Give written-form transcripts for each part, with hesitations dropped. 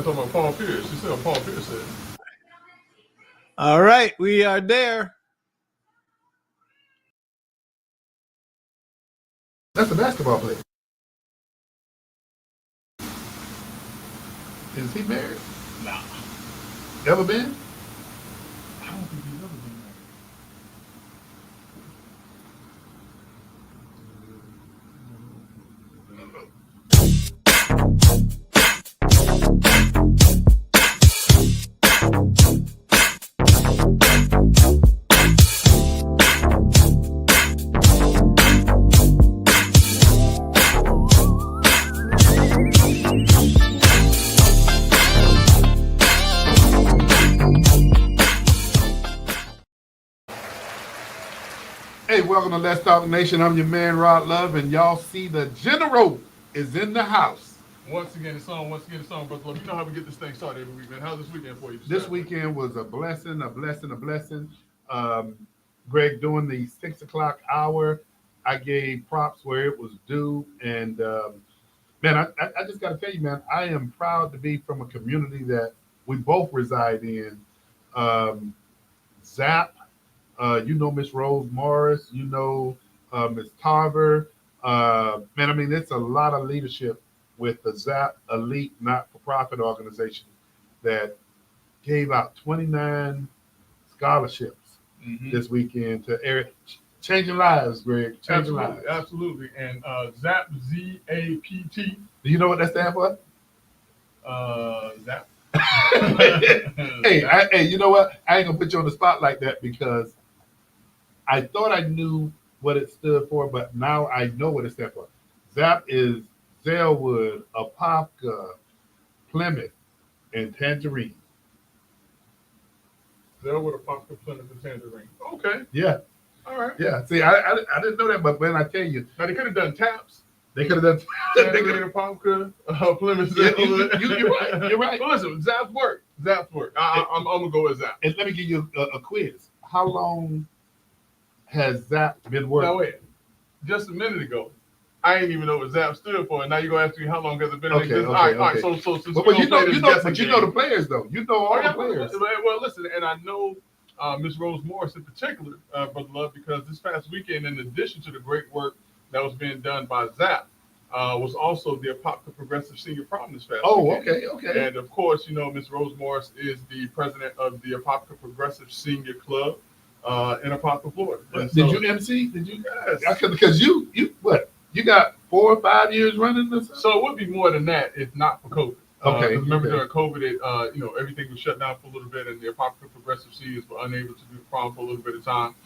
talking about Paul Pierce. You see what Paul Pierce said. All right, we are there. That's a basketball player. Is he married? Nah. Ever been? I don't think he's ever been married. Hey, welcome to Let's Talk Nation. I'm your man, Rod Love, and y'all see the general is in the house. Once again, it's on, Brother Love. You know how we get this thing started every week, man. How's this weekend for you? This weekend was a blessing. Greg, during the 6 o'clock hour, I gave props where it was due. And, man, I just got to tell you, man, I am proud to be from a community that we both reside in. Zap, you know Miss Rose Morris, you know Miss Tarver. Man, I mean, it's a lot of leadership with the ZAP Elite not-for-profit organization that gave out 29 scholarships this weekend to changing lives, Greg. Changing lives. Absolutely. And ZAP, Z-A-P-T. Do you know what that stands for? ZAP. Hey, you know what? I ain't gonna put you on the spot like that because I thought I knew what it stood for, but now I know what it stands for. ZAP is Zellwood, Apopka, Plymouth, and Tangerine. Zellwood, Apopka, Plymouth, and Tangerine. Okay. Yeah. All right. Yeah. See, I didn't know that, but when I tell you, now they could have done TAPS. They could have done. Tangerine, Apopka, Plymouth. You're right. You're right. Well, listen, ZAP's work. I'm gonna go with ZAP. And let me give you a quiz. How long has ZAP been working? Now wait, just a minute ago, I ain't even know what ZAP stood for, and now you're gonna ask me how long has it been in existence? All right. So since but you know the players though. You know all the players. Well, listen, and I know Miss Rose Morris in particular, Brother Love, because this past weekend, in addition to the great work that was being done by ZAP, was also the Apopka Progressive Senior Prom this past weekend. Okay. And of course, you know, Miss Rose Morris is the president of the Apopka Progressive Senior Club in Apopka, Florida. Did you MC? Did you? Yes. Because you what? You got 4 or 5 years running this? So it would be more than that if not for COVID. Okay. Remember during COVID, everything was shut down for a little bit, and the Apopka Progressive Seniors were unable to do the prom for a little bit of time.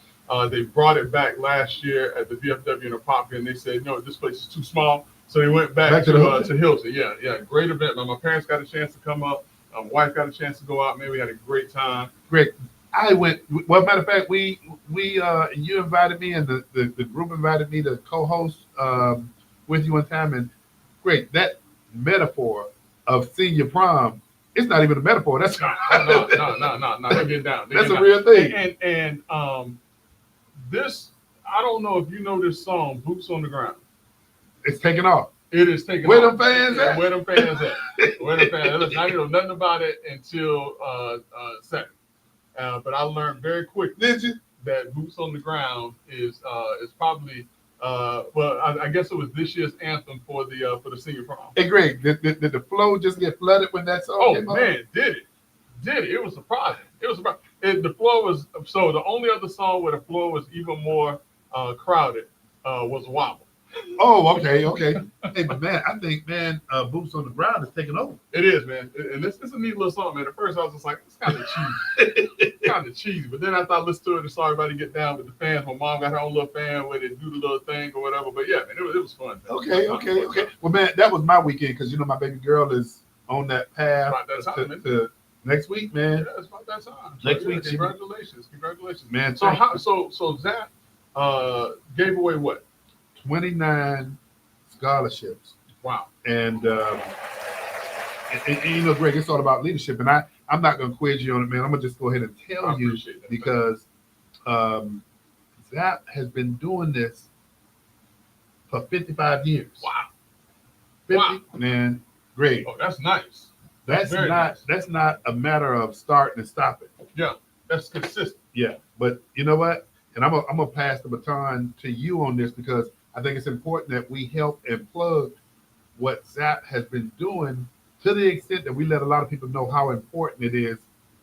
They brought it back last year at the VFW in Apopka, and they said, no, this place is too small. So they went back to Hilton. Yeah. Great event. My parents got a chance to come up. My wife got a chance to go out. Man, we had a great time. Great. I went. Well, matter of fact, we you invited me, and the group invited me to co-host with you one time. And great, that metaphor of senior prom, it's not even a metaphor. That's no. They get down. That's a real thing. And this, I don't know if you know this song, "Boots on the Ground." It's taking off. It is taking Where off. Them fans at? Where them fans at? Listen, I didn't know nothing about it until Saturday. But I learned very quickly. Did you? That "Boots on the Ground" is probably I guess it was this year's anthem for the senior prom. Hey Greg, did the flow just get flooded when that song came on? Man, did it? It was surprising. The flow was so. The only other song where the flow was even more crowded was "Wobble." Oh, okay. Hey, but man, I think "Boots on the Ground" is taking over. It is, man, and it's a neat little song, man. At first, I was just like, it's kind of cheesy, but then after I listened to it and saw everybody get down with the fans, my mom got her own little fan with it, do the little thing or whatever. But yeah, man, it was fun. Okay. Well, man, that was my weekend because my baby girl is on that path to next week, man. Yeah, it's about that time. Next week, congratulations, man. So Zach gave away what? 29 scholarships. Wow. And Greg, it's all about leadership. And I'm not going to quiz you on it, man. I'm going to just go ahead and tell you because Zap has been doing this for 55 years. Wow. 50, man, great. Oh, that's nice. That's Very not nice. that's not a matter of starting and stopping. Yeah, that's consistent. Yeah, but you know what? And I'm gonna pass the baton to you on this because I think it's important that we help and plug what ZAP has been doing to the extent that we let a lot of people know how important it is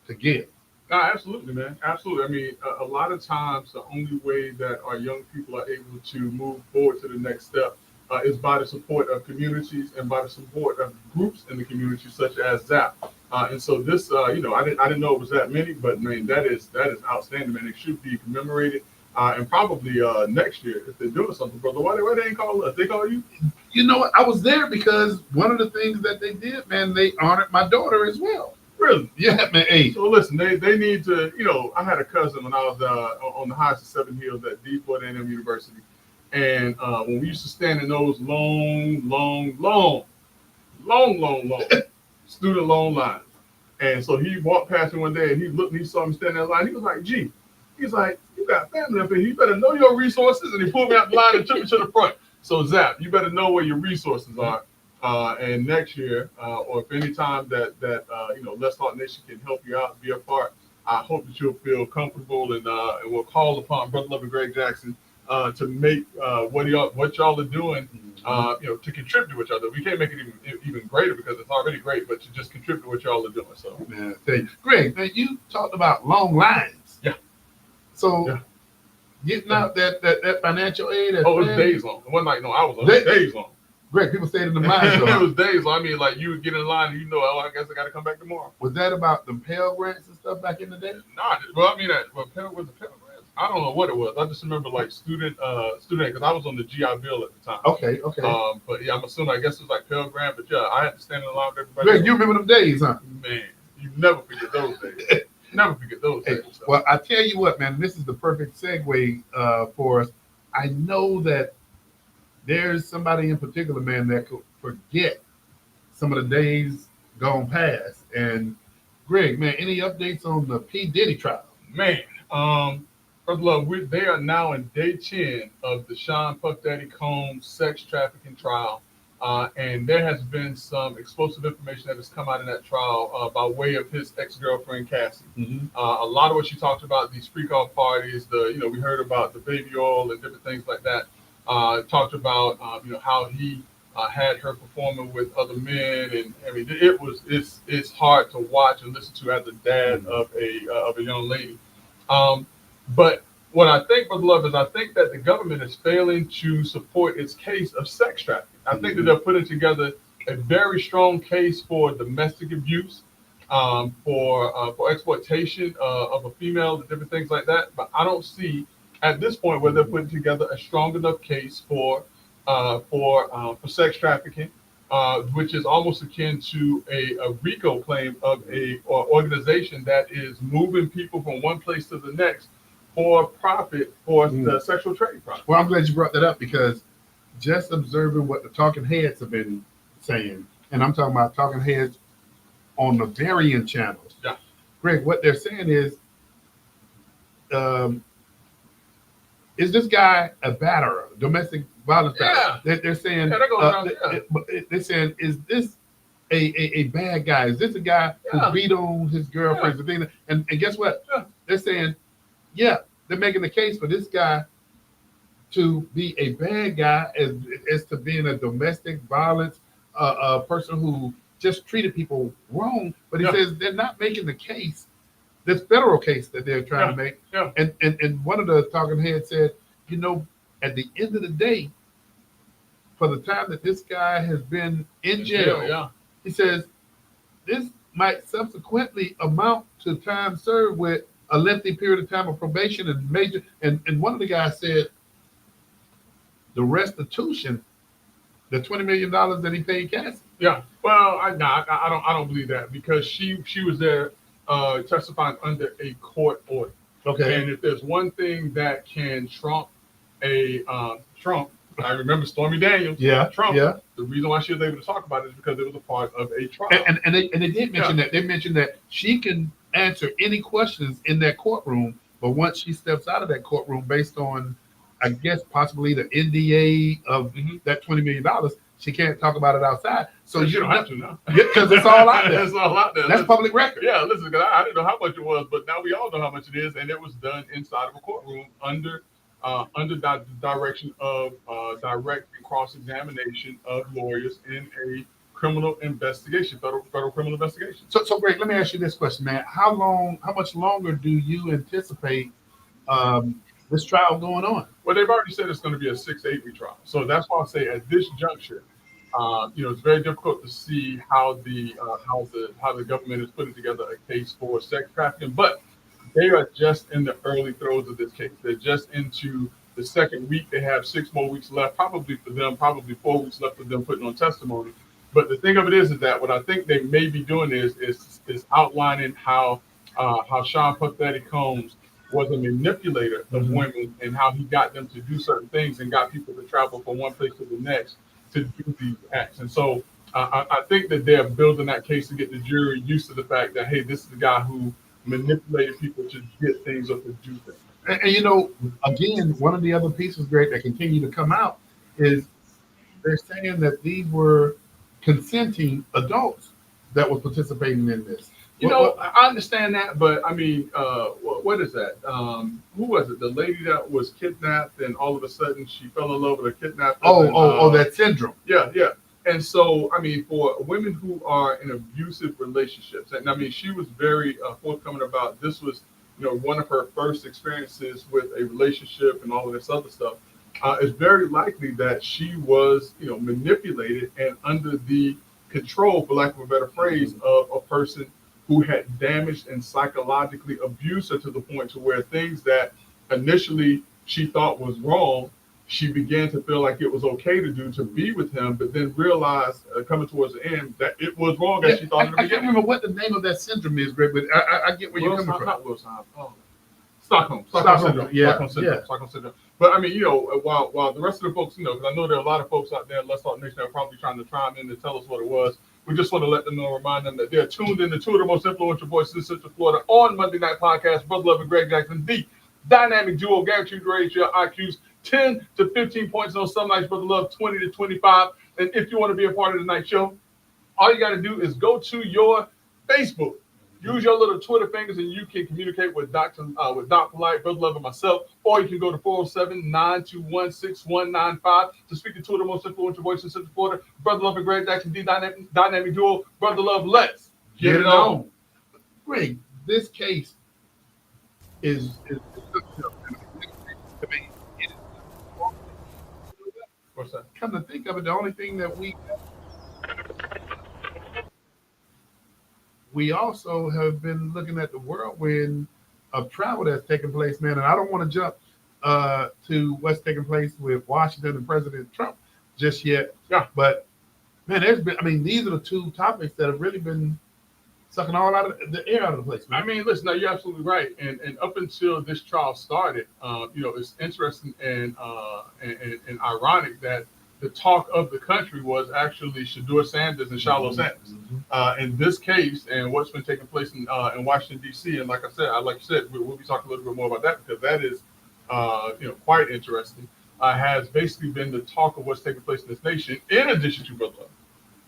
to give. No, absolutely, man. Absolutely. I mean, a lot of times the only way that our young people are able to move forward to the next step is by the support of communities and by the support of groups in the community, such as ZAP. And so this, I didn't know it was that many, but man, that is outstanding, man. It should be commemorated. And probably next year, if they're doing something, brother, why they ain't call us? They call you? You know what? I was there because one of the things that they did, man, they honored my daughter as well. Really? Yeah, man. Hey, So listen, they need to, I had a cousin when I was on the Heights of Seven Hills at Deepwater A&M University, and when we used to stand in those long student loan lines, and so he walked past me one day and he looked and he saw me standing in line. He was like, "Gee," he's like, "You got family up here. You better know your resources." And he pulled me out the line and took me to the front. So Zap, you better know where your resources are. And next year, or if any time that Let's Talk Nation can help you out, be a part, I hope that you'll feel comfortable and we'll call upon Brother Love and Greg Jackson to make what y'all are doing, to contribute to what y'all do. We can't make it even greater because it's already great, but to just contribute to what y'all are doing. So, man, I tell you, Greg, man, you talked about long lines. Yeah. So Yeah. getting out that financial aid. it was days long. It wasn't like I was on days long. Greg, people stayed in the mines. It was days long. I mean, like you would get in line and I guess I got to come back tomorrow. Was that about the Pell Grants and stuff back in the day? Nah, well, I mean, Pell was the Pell Grants. I don't know what it was. I just remember like student, because I was on the GI Bill at the time. Okay. But yeah, I'm assuming. I guess it was like Pell Grant. But yeah, I had to stand in line with everybody. Greg, you remember them days, huh? Man, you never forget those days. Never forget those days. So. Well, I tell you what, man, this is the perfect segue for us. I know that there's somebody in particular, man, that could forget some of the days gone past. And Greg, man, any updates on the P. Diddy trial? Man, Brother Love, they are now in day 10 of the Sean Puff Daddy Combs sex trafficking trial. And there has been some explosive information that has come out in that trial by way of his ex-girlfriend, Cassie. Mm-hmm. A lot of what she talked about, these freak-off parties, we heard about the baby oil and different things like that. Talked about, how he had her performing with other men. And I mean, it's hard to watch and listen to as the dad of a young lady. But what I think, Brother Love, is I think that the government is failing to support its case of sex trafficking. I think that they're putting together a very strong case for domestic abuse, for exploitation of a female, and different things like that. But I don't see at this point where they're putting together a strong enough case for sex trafficking, which is almost akin to a RICO claim of a organization that is moving people from one place to the next for profit for the sexual trade product. Well, I'm glad you brought that up because just observing what the talking heads have been saying, and I'm talking about talking heads on the varying channels. Yeah. Greg, what they're saying is this guy a batterer, domestic violence batterer? Yeah. They're saying, Yeah, that goes down, yeah. They're saying, is this a bad guy? Is this a guy Yeah. who beat on his girlfriends and things? And guess what? Yeah. They're saying, yeah, they're making the case for this guy to be a bad guy as to being a domestic violence person who just treated people wrong. But he says they're not making the case, this federal case that they're trying to make. Yeah. And one of the talking heads said, at the end of the day, for the time that this guy has been in jail, he says this might subsequently amount to time served with a lengthy period of time of probation and major. And one of the guys said the restitution, the $20 million that he paid Cassie. Yeah. Well, I don't believe that because she was there testifying under a court order. Okay. And if there's one thing that can trump I remember Stormy Daniels. Yeah. Trump. Yeah. The reason why she was able to talk about it is because it was a part of a trial. And they did mention that. They mentioned that she can answer any questions in that courtroom, but once she steps out of that courtroom based on, I guess, possibly the NDA of that $20 million, she can't talk about it outside. So you don't have to now. because it's all out there. It's all out there. That's public record. Yeah, listen, 'cause I didn't know how much it was, but now we all know how much it is, and it was done inside of a courtroom under the direction of direct cross-examination of lawyers in a criminal investigation, federal criminal investigation. So Greg, let me ask you this question, man. How much longer do you anticipate this trial going on? Well, they've already said it's going to be a 6 to 8 week trial, so that's why I say at this juncture, it's very difficult to see how the government is putting together a case for sex trafficking, but they are just in the early throes of this case. They're just into the second week. They have 6 more weeks left, probably 4 weeks left for them putting on testimony. But the thing of it is that what I think they may be doing is outlining how Sean Puffy Combs was a manipulator of women and how he got them to do certain things and got people to travel from one place to the next to do these acts. And so I think that they're building that case to get the jury used to the fact that, hey, this is the guy who manipulated people to get things or to do things. And again, one of the other pieces, Greg, that continue to come out is they're saying that these were consenting adults that were participating in this. I understand that, but I mean, what is that? Who was it? The lady that was kidnapped, and all of a sudden she fell in love with a kidnapper. That syndrome. Yeah. And so, I mean, for women who are in abusive relationships, and I mean, she was very forthcoming about this was, one of her first experiences with a relationship and all of this other stuff. It's very likely that she was, manipulated and under the control, for lack of a better phrase, of a person who had damaged and psychologically abused her to the point to where things that initially she thought was wrong, she began to feel like it was okay to do, to be with him, but then realized coming towards the end that it was wrong as she thought in the beginning. I can't remember what the name of that syndrome is, Greg, but I get where you're coming from. Not Wilson. Stockholm syndrome. Yeah. Stockholm syndrome. But I mean, while the rest of the folks, because I know there are a lot of folks out there in Let's Talk Nation that are probably trying to chime in and tell us what it was. We just want to let them know, remind them that they're tuned in to two of the most influential voices in Central Florida on Monday Night Podcast, Brother Love and Greg Jackson, the dynamic duo, guaranteed to raise your IQs 10 to 15 points on some nights, Brother Love 20 to 25. And if you want to be a part of the night show, all you got to do is go to your Facebook. Use your little Twitter fingers and you can communicate with Doc Polite, Brother Love, and myself. Or you can go to 407-921-6195 to speak to two of the most influential voices in Central Florida, Brother Love and Greg Jackson, the dynamic duo. Brother Love, let's get it on. Greg, this case is What's that? Come to think of it, the only thing that we also have been looking at the whirlwind of travel that's taking place, man. And I don't want to jump to what's taking place with Washington and President Trump just yet. Yeah. But man, these are the two topics that have really been sucking all out of the air out of the place, man. I mean, listen, no, you're absolutely right. And up until this trial started, it's interesting and ironic that the talk of the country was actually Shedeur Sanders and Shiloh Sanders. In this case, and what's been taking place in Washington, D.C., and like you said, we'll be talking a little bit more about that because that is, quite interesting, has basically been the talk of what's taking place in this nation, in addition to, Brother Love.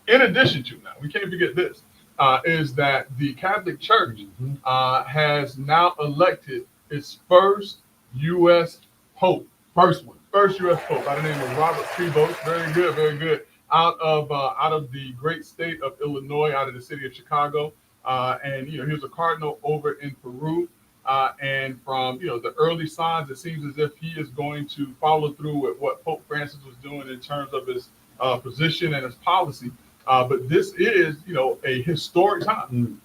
In addition to, now, we can't forget this, is that the Catholic Church has now elected its first U.S. Pope. First U.S. Pope by the name of Robert Prevost. Very good, very good. Out of the great state of Illinois, out of the city of Chicago, and he was a cardinal over in Peru. And from the early signs, it seems as if he is going to follow through with what Pope Francis was doing in terms of his position and his policy. But this is a historic time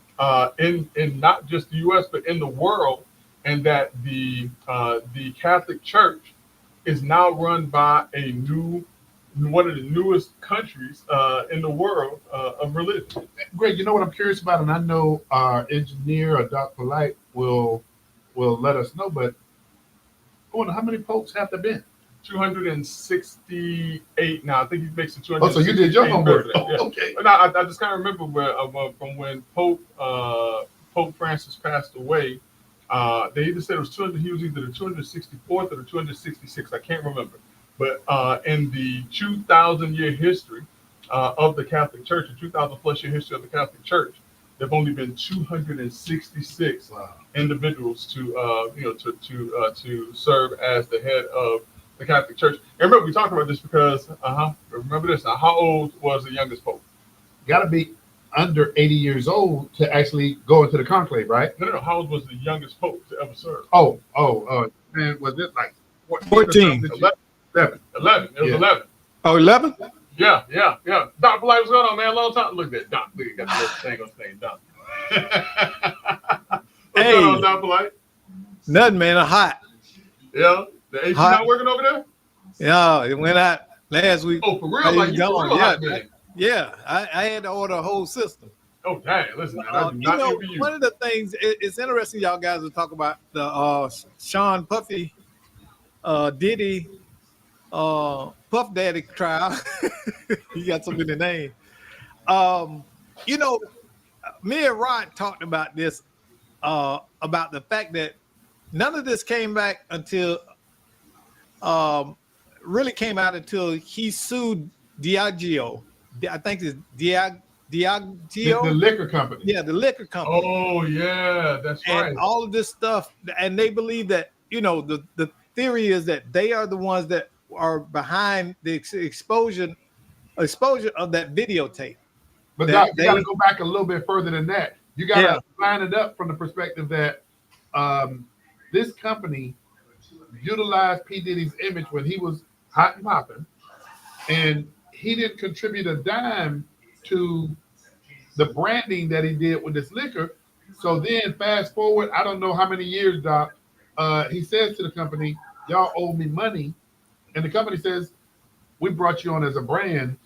in not just the U.S. but in the world, and that the Catholic Church is now run by one of the newest countries in the world of religion. Greg, you know what I'm curious about, and I know our engineer or Doc Polite will let us know, but I wonder how many popes have there been? 268 now. I think he makes it 268. Oh, so you did your homework. Yeah. Okay. But I just kind of remember from when Pope Francis passed away. They either said it was 200. He was either the 264th or the 266th. I can't remember. But in the 2,000-year history of the Catholic Church, a 2,000 plus year history of the Catholic Church, there've only been 266 individuals to serve as the head of the Catholic Church. And remember, we talked about this because remember this now. How old was the youngest pope? Got to be under 80 years old to actually go into the conclave, right? No. How old was the youngest pope to ever serve? Man, was it like 14. 11? 11. It was 11. Oh, 11? Yeah. Dr. Blight, what's going on, man? Long time. Look at that. Doc, look, got the little thing on stage, Doc. What's Hey. going on, Dr. Blight? Nothing, man. I'm hot. Yeah. The AC Hot. not working over there? Yeah, it went out last week. Oh, for real? How you Like, you for going? real Yeah. hot, man. Yeah, I had to order a whole system. Oh, dang. Listen, man. I do You not know, envy you. one of the things, it's interesting y'all guys will talk about the Sean Puffy, Diddy, Puff Daddy trial. He got so many names. You know, me and Rod talked about this, about the fact that none of this came back until, really came out until he sued Diageo. I think it's Diageo. The liquor company. Yeah, the liquor company. Oh, yeah. That's right. And all of this stuff, and they believe that, you know, the theory is that they are the ones that are behind the exposure of that videotape. But That Doc, you they- got to go back a little bit further than that. You got to Yeah. line it up from the perspective that this company utilized P. Diddy's image when he was hot and popping, and he didn't contribute a dime to the branding that he did with this liquor. So then fast forward, I don't know how many years, Doc, he says to the company, y'all owe me money. And the company says, we brought you on as a brand.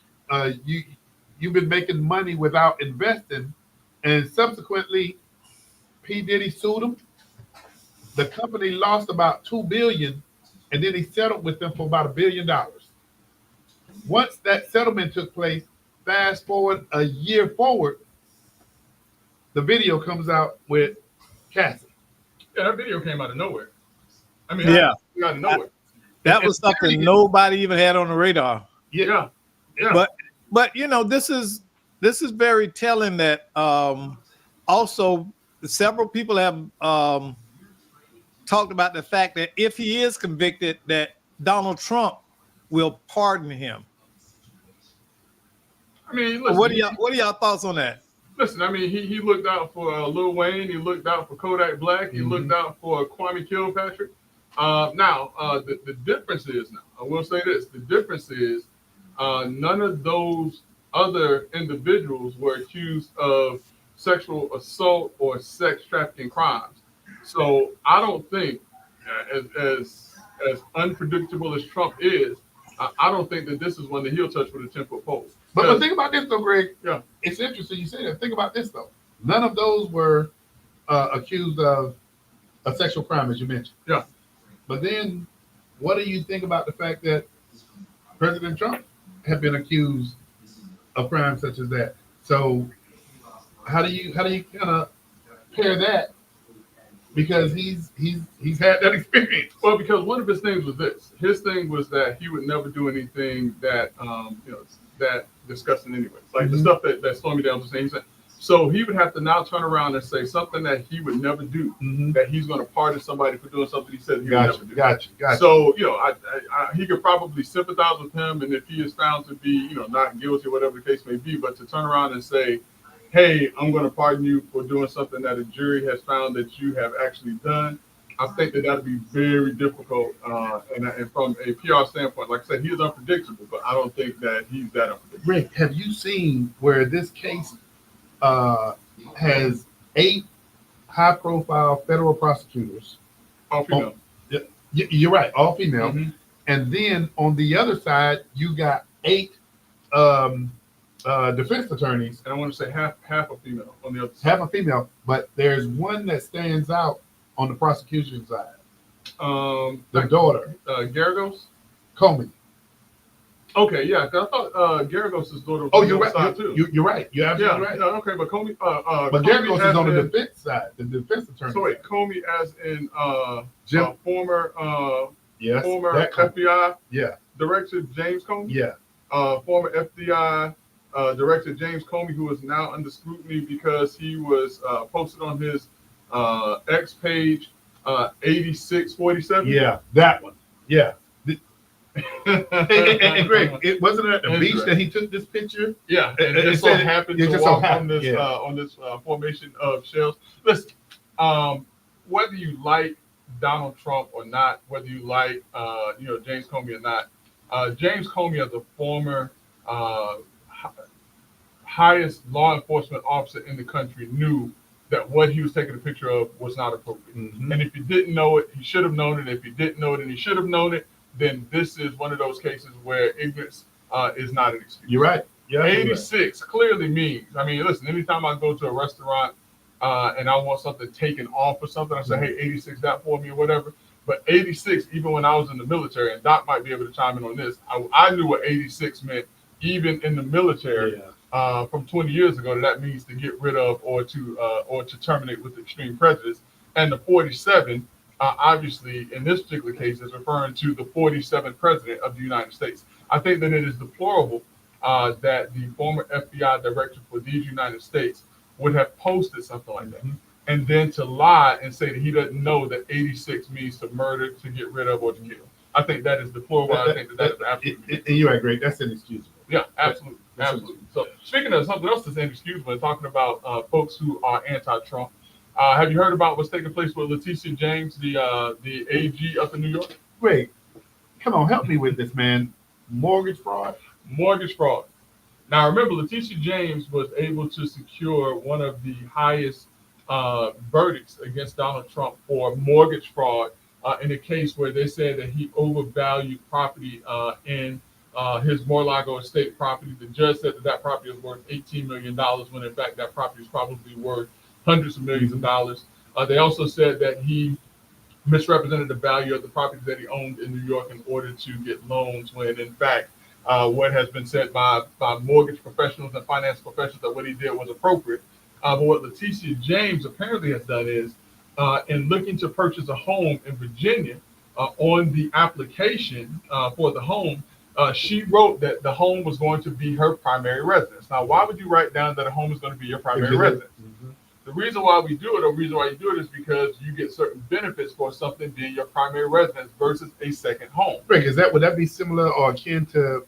You've been making money without investing. And subsequently, P. Diddy sued him. The company lost about $2 billion, and then he settled with them for about $1 billion. Once that settlement took place, fast forward a year forward, the video comes out with Cassie. Yeah, that video came out of nowhere. I mean, Yeah. out of nowhere. That was something nobody even had on the radar. Yeah. But you know, this is very telling that also several people have talked about the fact that if he is convicted, that Donald Trump will pardon him. I mean, listen, What are y'all thoughts on that? Listen, I mean, he looked out for Lil Wayne. He looked out for Kodak Black. He looked out for Kwame Kilpatrick. Now, the difference is now, I will say this. The difference is none of those other individuals were accused of sexual assault or sex trafficking crimes. So I don't think, as unpredictable as Trump is, I don't think that this is one that he'll touch with a 10-foot pole. But think about this, though, Greg. Yeah. It's interesting you say that. Think about this, though. None of those were accused of a sexual crime, as you mentioned. Yeah. But then, what do you think about the fact that President Trump had been accused of crimes such as that? So, how do you kind of pair that? Because he's had that experience. Well, because one of his things was this. His thing was that he would never do anything that that disgusting anyways. Like the stuff that Stormy Daniels was saying. He said, so he would have to now turn around and say something that he would never do, that he's going to pardon somebody for doing something he said he would never do. Gotcha. So, he could probably sympathize with him, and if he is found to be, not guilty, whatever the case may be, but to turn around and say, hey, I'm going to pardon you for doing something that a jury has found that you have actually done, I think that would be very difficult. And from a PR standpoint, like I said, he is unpredictable, but I don't think that he's that unpredictable. Rick, have you seen where this case has 8 high-profile federal prosecutors? All female. You're right, all female. Mhm. And then on the other side, you got 8 defense attorneys, And I want to say half a female on the other side. half a female, but there's one that stands out on the prosecution side. The daughter, Garagos? Comey. Okay, yeah, 'cause I thought Garagos' daughter was Oh, on you're the other right. side too. You're right. You're Yeah, absolutely right. no, okay, but Comey, But Comey Garagos as is on the in- defense side, the defense attorney. So wait, Comey as in Jim. former Yes, former that Comey. FBI Yeah, director James Comey, yeah. former FBI Director James Comey, who is now under scrutiny because he was posted on his X page 8647. Yeah, that one. Yeah. And Greg, it wasn't at the beach that he took this picture. Yeah, and It just so said- happened it to just so walk happened, on this formation of shells. Listen, whether you like Donald Trump or not, whether you like James Comey or not, James Comey, as a former highest law enforcement officer in the country, knew that what he was taking a picture of was not appropriate. Mhm. And if he didn't know it, he should have known it. If he didn't know it and he should have known it, then this is one of those cases where ignorance is not an excuse. You're right. Yeah, 86 clearly means, I mean, listen, anytime I go to a restaurant and I want something taken off or something, I say, hey, 86 that for me or whatever. But 86, even when I was in the military, and Doc might be able to chime in on this, I knew what 86 meant, even in the military. From 20 years ago, that means to get rid of or to terminate with extreme prejudice. And the 47, obviously, in this particular case, is referring to the 47th president of the United States. I think that it is deplorable that the former FBI director for these United States would have posted something like that. Mhm. And then to lie and say that he doesn't know that 86 means to murder, to get rid of, or to kill. I think that is deplorable. I think that is absolutely. And you're right, Greg. That's inexcusable. Yeah, absolutely. That's Absolutely. So speaking of something else that's inexcusable, and talking about folks who are anti-Trump, have you heard about what's taking place with Letitia James, the AG up in New York? Greg, come on, help me with this, man. Mortgage fraud? Mortgage fraud. Now, remember, Letitia James was able to secure one of the highest verdicts against Donald Trump for mortgage fraud in a case where they said that he overvalued property in his Mar-a-Lago estate property. The judge said that that property is worth $18 million, when in fact that property is probably worth hundreds of millions of dollars. They also said that he misrepresented the value of the property that he owned in New York in order to get loans, when in fact what has been said by mortgage professionals and finance professionals that what he did was appropriate. But what Letitia James apparently has done is, in looking to purchase a home in Virginia, on the application for the home, she wrote that the home was going to be her primary residence. Now, why would you write down that a home is going to be your primary residence? Mhm. The reason why we do it, or the reason why you do it, is because you get certain benefits for something being your primary residence versus a second home. Greg, would that be similar or akin to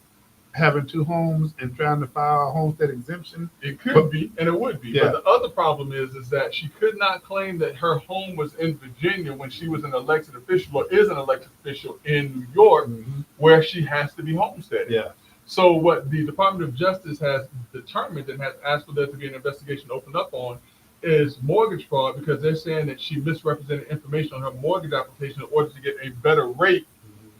having two homes and trying to file a homestead exemption? It could be, and it would be. Yeah. But the other problem is that she could not claim that her home was in Virginia when she was an elected official, or is an elected official in New York, Mhm. where she has to be homesteaded. Yeah. So what the Department of Justice has determined and has asked for there to be an investigation opened up on is mortgage fraud, because they're saying that she misrepresented information on her mortgage application in order to get a better rate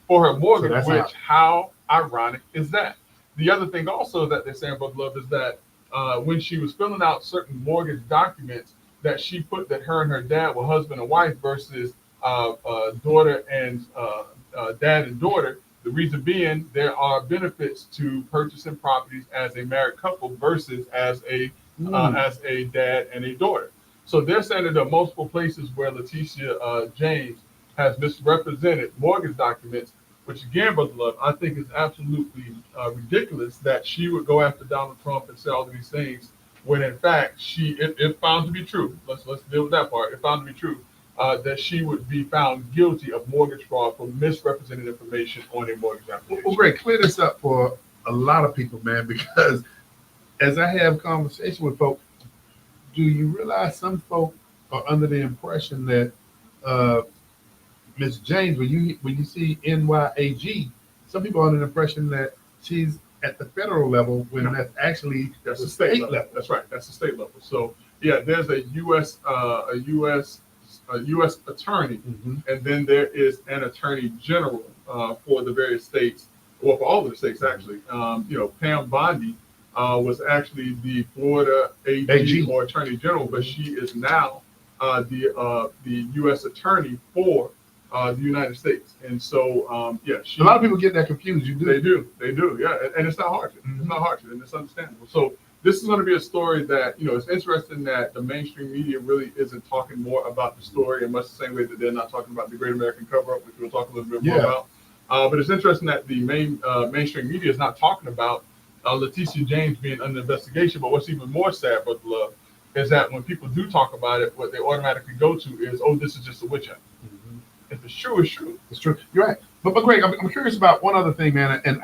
for her mortgage, So that's which how ironic is that? The other thing also that they're saying, Brother Love, is that when she was filling out certain mortgage documents, that she put that her and her dad were husband and wife versus daughter and dad and daughter. The reason being, there are benefits to purchasing properties as a married couple versus as a dad and a daughter. So they're saying that there are multiple places where Letitia James has misrepresented mortgage documents, which again, Brother Love, I think is absolutely ridiculous that she would go after Donald Trump and say all of these things, when in fact if found to be true, let's deal with that part, if found to be true, that she would be found guilty of mortgage fraud for misrepresenting information on a mortgage application. Well, Greg, clear this up for a lot of people, man, because as I have conversation with folks, do you realize some folk are under the impression that Ms. James, when you see NYAG, some people are under the impression that she's at the federal level when that's actually That's the the state level. level. That's right. That's the state level. So yeah, there's a U.S. attorney, Mhm. and then there is an attorney general for the various states, or for all of the states actually. Pam Bondi was actually the Florida AG or attorney general, but she is now the U.S. attorney for the United States. And so A lot of people get that confused. You do. they do, yeah, and it's not hard. Mhm. It's not hard, and it's understandable. So this is going to be a story that, it's interesting that the mainstream media really isn't talking more about the story, in much the same way that they're not talking about the Great American Cover-Up, which we'll talk a little bit more Yeah. about. But it's interesting that the mainstream media is not talking about Leticia James being under investigation. But what's even more sad, Brother Love, is that when people do talk about it, what they automatically go to is, oh, this is just a witch hunt. Mhm. If it's true, it's true. It's true. You're right. But Greg, I'm curious about one other thing, man, and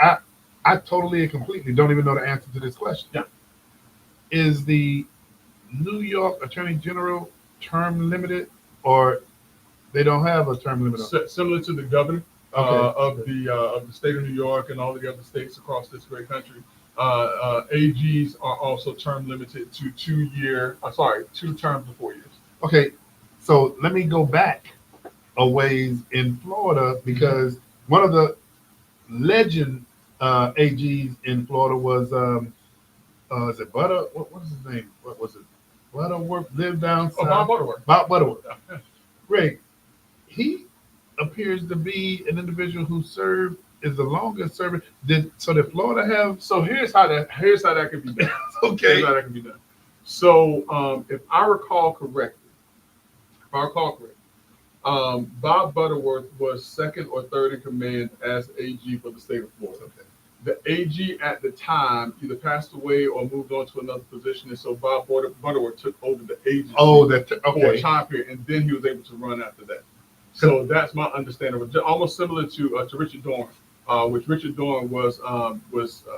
I totally and completely don't even know the answer to this question. Yeah. Is the New York Attorney General term limited, or they don't have a term limit? Similar to the governor Okay. of the state of New York and all of the other states across this great country. AGs are also term limited to 2 terms of 4 years. Okay, so let me go back a ways in Florida, because one of the legend AGs in Florida was is it Butter? What is his name? What was it? Butterworth lived down south. Oh, Bob Butterworth. Bob Butterworth. Greg, he appears to be an individual who served is the longest serving. Did Florida have? So here's how that can be done. Okay. Here's how that can be done. So if I recall correctly, Bob Butterworth was second or third in command as AG for the state of Florida. Okay. The AG at the time either passed away or moved on to another position, and so Bob Butterworth took over the agency Oh, for a okay. time period, and then he was able to run after that. So that's my understanding. It was almost similar to Richard Dorn, which Richard Dorn was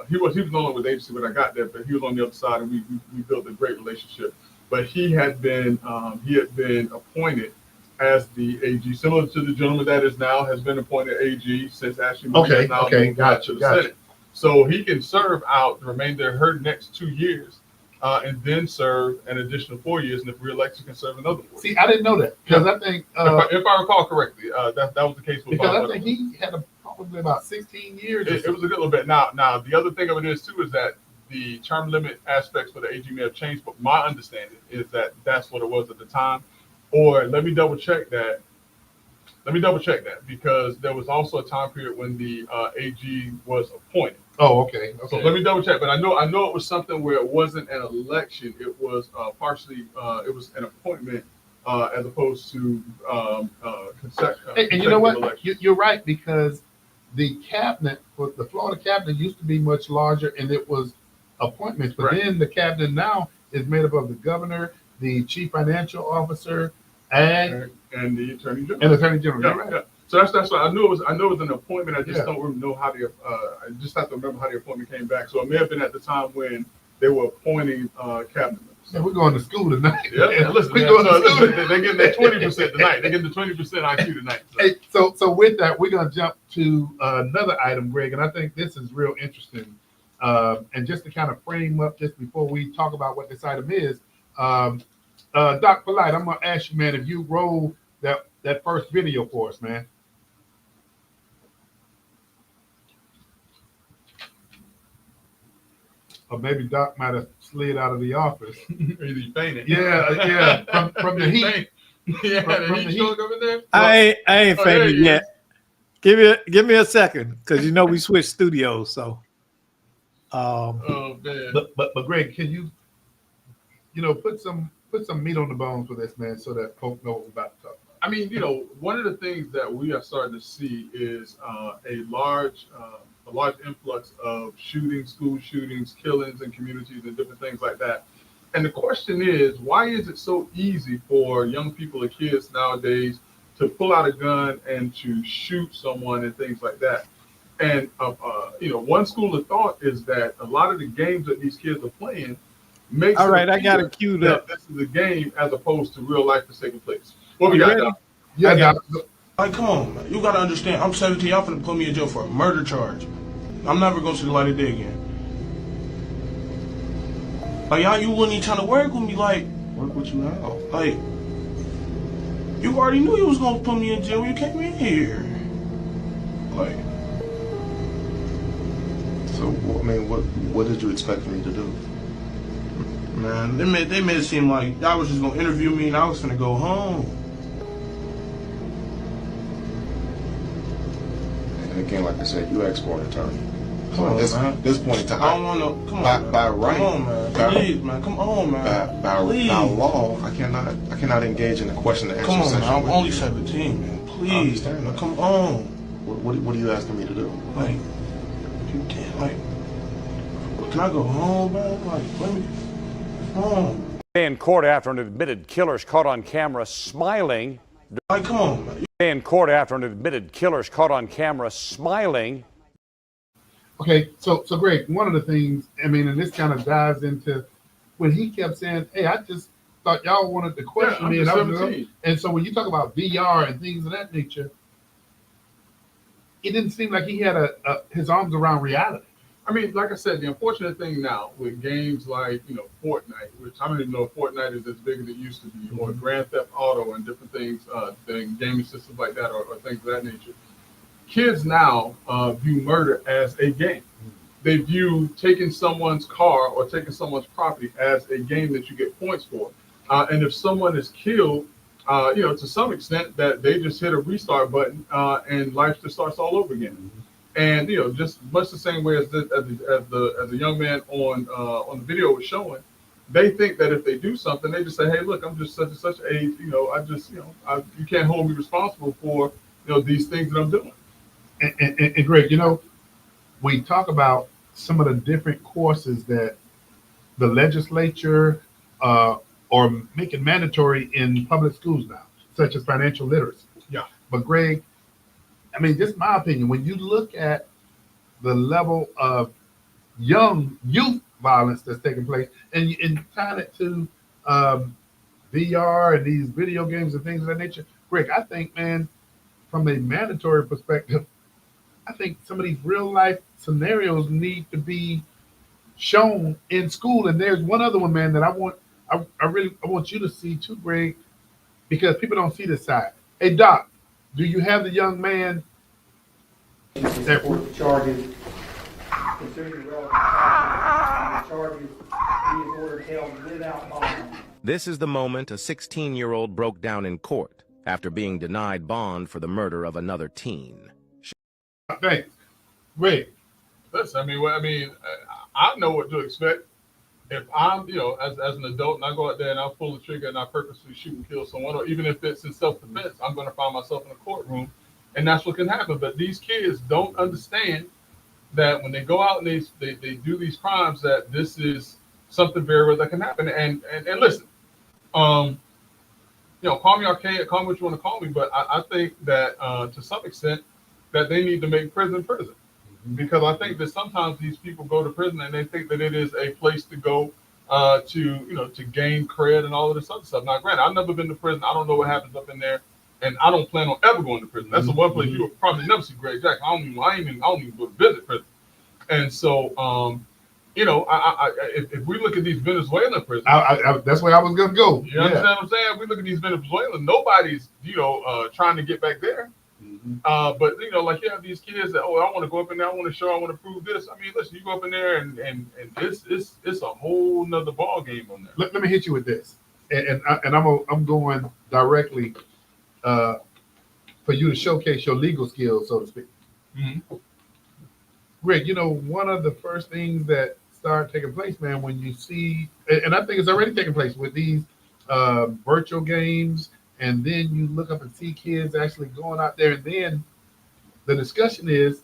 he was no longer with the agency when I got there, but he was on the other side, and we built a great relationship. But he had been appointed as the AG, similar to the gentleman that is now has been appointed AG since Ashley Moody has now moved out to the Senate. So he can serve out the remainder of her next 2 years, and then serve an additional 4 years, and if reelected, can serve another 4 years. See, I didn't know that, because I think if I recall correctly, that was the case with because Bob I think he had probably about 16 years. It was a good little bit. Now the other thing of it is too is that the term limit aspects for the AG may have changed, but my understanding is that that's what it was at the time. Or let me double check that because there was also a time period when the AG was appointed. Oh, okay. So let me double check, but I know it was something where it wasn't an election. It was partially it was an appointment as opposed to And you know what? elections. You're right, because the cabinet, the Florida cabinet, used to be much larger, and it was appointments. But Right. then the cabinet now is made up of the governor, the chief financial officer, and the attorney general. and attorney general. Yeah, You're right. yeah. So that's what I knew it was. I know it was an appointment. I just Yeah. don't really know how the. I just have to remember how the appointment came back. So it may have been at the time when they were appointing cabinet members. Yeah, we're going to school tonight. Yeah, listen, we're man, going so to school. listen, they're getting that 20% tonight. They're getting the 20% IQ tonight. So. Hey, so with that, we're going to jump to another item, Greg, and I think this is real interesting. And just to kind of frame up, just before we talk about what this item is, Doc Polite, I'm going to ask you, man, if you roll that first video for us, man. Or maybe Doc might have slid out of the office. Either you fainted. Yeah, from the heat. Yeah, From the the heat heat. stroke over there. I ain't Oh, fainted there he yet. Give me a second, because we switched studios. So, Oh man. But Greg, can you put some meat on the bone for this, man, so that folks know what we're about to talk about? I mean, one of the things that we are starting to see is a large influx of shootings, school shootings, killings in communities, and different things like that. And the question is, why is it so easy for young people and kids nowadays to pull out a gun and to shoot someone and things like that? And one school of thought is that a lot of the games that these kids are playing makes all right, it I got appear it queued that up. this is a game as opposed to real life that's taking place. What we You got? ready? Doc? Yeah, I got Doc. Like, come on, man. You gotta understand, I'm 17, y'all finna put me in jail for a murder charge. I'm never gonna see the light of day again. Like, y'all, you wouldn't even trying to work with me, like, work with you now. Like, you already knew you was gonna put me in jail when you came in here. Like, So, I mean, what did you expect me to do? man, they made it seem like y'all was just gonna interview me and I was finna go home. And again, like I said, you asked for an attorney. Come So on, at man. this point in I don't time, wanna, come By- on, man. by right. Come on, man. By- Please, man. Come on, man. Please. by law, I cannot engage in a question and answer Come on, man. session I'm with only you. 17, man. I Please, understand man. that. Come on. What are you asking me to do? Like, you can't, like, Can I go home, man? Like, let me home. In court after an admitted killer's caught on camera smiling. Like, come on, man. In court after an admitted killer's caught on camera smiling. Okay, so Greg, one of the things, I mean, and this kind of dives into when he kept saying, "Hey, I just thought y'all wanted to question me," I'm and, just 17. and so when you talk about VR and things of that nature, it didn't seem like he had his arms around reality. I mean, like I said, the unfortunate thing now with games like, Fortnite, which I don't even know if Fortnite is as big as it used to be, or Grand Theft Auto and different things, gaming systems like that, or things of that nature. Kids now view murder as a game. They view taking someone's car or taking someone's property as a game that you get points for. And if someone is killed, to some extent, that they just hit a restart button and life just starts all over again. And just much the same way as the young man on the video was showing, they think that if they do something, they just say, "Hey, look, I'm just such and such age. You can't hold me responsible for these things that I'm doing." And Greg, we talk about some of the different courses that the legislature are making mandatory in public schools now, such as financial literacy. Yeah. But Greg, I mean, just my opinion, when you look at the level of youth violence that's taking place and tying it to VR and these video games and things of that nature, Greg, I think, man, from a mandatory perspective, I think some of these real life scenarios need to be shown in school. And there's one other one, man, that I really want you to see too, Greg, because people don't see this side. Hey, Doc, do you have the young man? Support the charges, considering the relevant factors, and the charges being ordered held without bond. This is the moment a 16-year-old broke down in court after being denied bond for the murder of another teen. Thanks. Greg. Listen, I know what to expect. If I'm, as an adult and I go out there and I pull the trigger and I purposely shoot and kill someone, or even if it's in self-defense, I'm going to find myself in a courtroom, and that's what can happen. But these kids don't understand that when they go out and they do these crimes, that this is something very real that can happen. And listen, call me archaic, call me what you want to call me, but I think that to some extent that they need to make prison. Because I think that sometimes these people go to prison and they think that it is a place to go to gain cred and all of this other stuff. Now, granted, I've never been to prison. I don't know what happens up in there, and I don't plan on ever going to prison. That's the one place you will probably never see Greg Jackson. I don't even go to visit prison. And so, if we look at these Venezuelan prisons, that's where I was going to go. You understand what I'm saying? If we look at these Venezuelans, nobody's trying to get back there. But you have these kids that, I want to go up in there, I want to prove this. I mean, listen, you go up in there and it's a whole nother ball game on there. Let me hit you with this, and I'm going directly for you to showcase your legal skills, so to speak. Mm-hmm. Greg, one of the first things that start taking place, man, when you see, and I think it's already taking place with these virtual games. And then you look up and see kids actually going out there. And then the discussion is,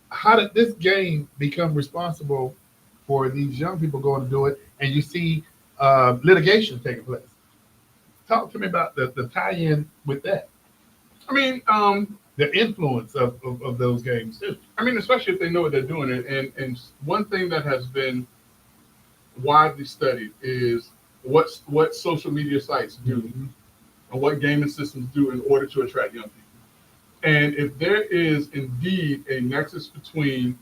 how did this game become responsible for these young people going to do it? And you see litigation taking place. Talk to me about the tie-in with that. I mean, the influence of those games too. I mean, especially if they know what they're doing. And one thing that has been widely studied is what social media sites do and what gaming systems do in order to attract young people. And if there is indeed a nexus between